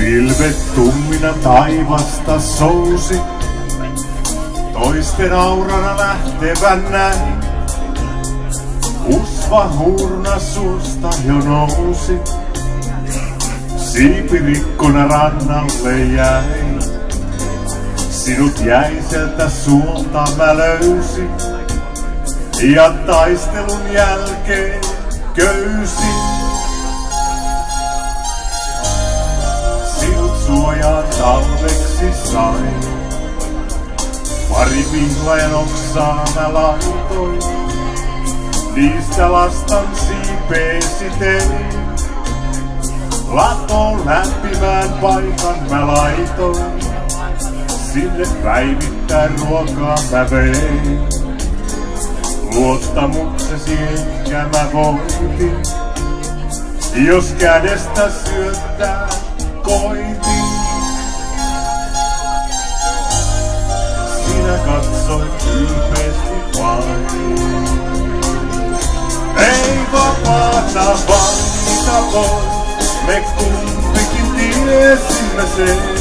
Pilvet tummina taivasta sousi, toisten aurana lähtevän näin. Usva hurna suusta jo nousi, siipirikkona rannalle jäi. Sinut jäiseltä suolta mä löysin, ja taistelun jälkeen köysin. Sinut suojaan talveksi sain, pari pihlajan oksaa mä laitoin. Niistä lastan siipeesi tein, latoon lämpimään paikan mä laitoin. Sinne päivittäin ruokaa mä vein, luottamuksesi ehkä mä voitin, jos kädestä syöttää koitin. Sinä katsoit ylpeästi vain, ei vapaata vangita voi, me kumpikin tiesimme sen.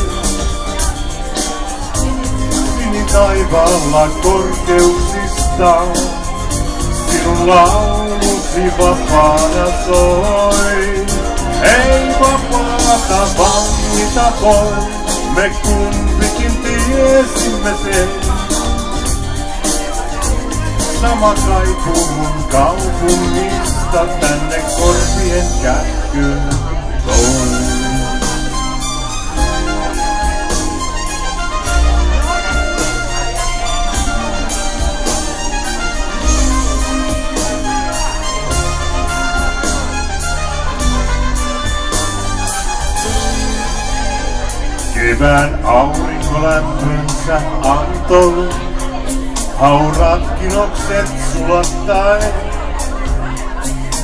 Taivaalla korkeuksista sinun laulusi vapaana soi. Ei vapaata vangita voi, me kumpikin tiesimme sen. Sama kaipuu mun kaupungista tänne korvien kätköön toi. Kevään aurinko lämpönsä antoi, hauraat kinokset sulattain.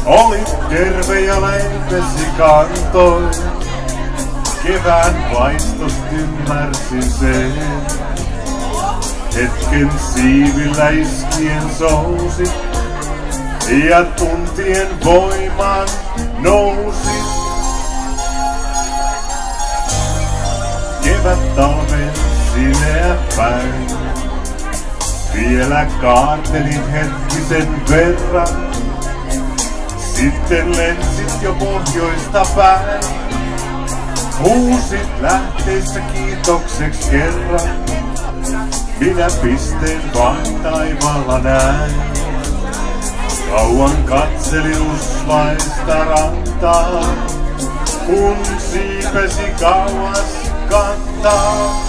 Olit terve ja leipesi kantoi, kevään vaistost ymmärsin sen. Hetken siivillä iskien sousi, ja tuntien voiman nousi. Kevät talven sineä päin, vielä kaartelin hetkisen verran. Sitten lensit jo pohjoista päin, huusit lähteissä kiitokseks kerran. Minä pisteen vain taivaalla näin, kauan katselin usvaista rantaa, kun siipesi kauas kantaa.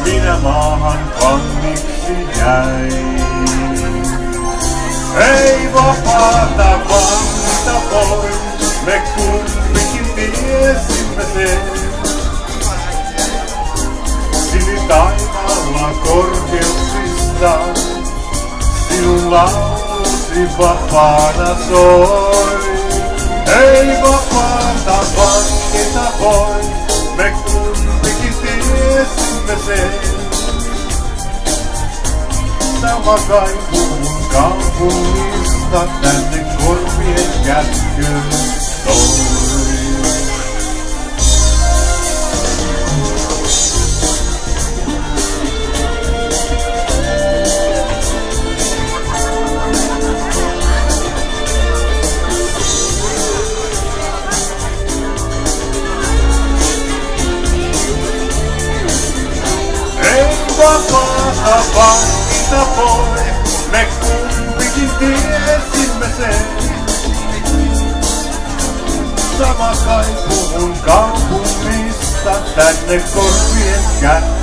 Minä maahan vangiksi jäin. Ei vapaata vangita voi, me kumpikin tiesimme sen. Sinitaivaalla korkeuksista sinun laulusi vapaana soi. Ei vapaata vangita voi, me kumpikin tiesimme sen. Sama kaipuu mun kaupungista tänne korvien kätköön toi. Vapaata vangita voi, me kumpikin tiesimme sen. Sama kaipuu mun kaupungista tänne korvien kätköön.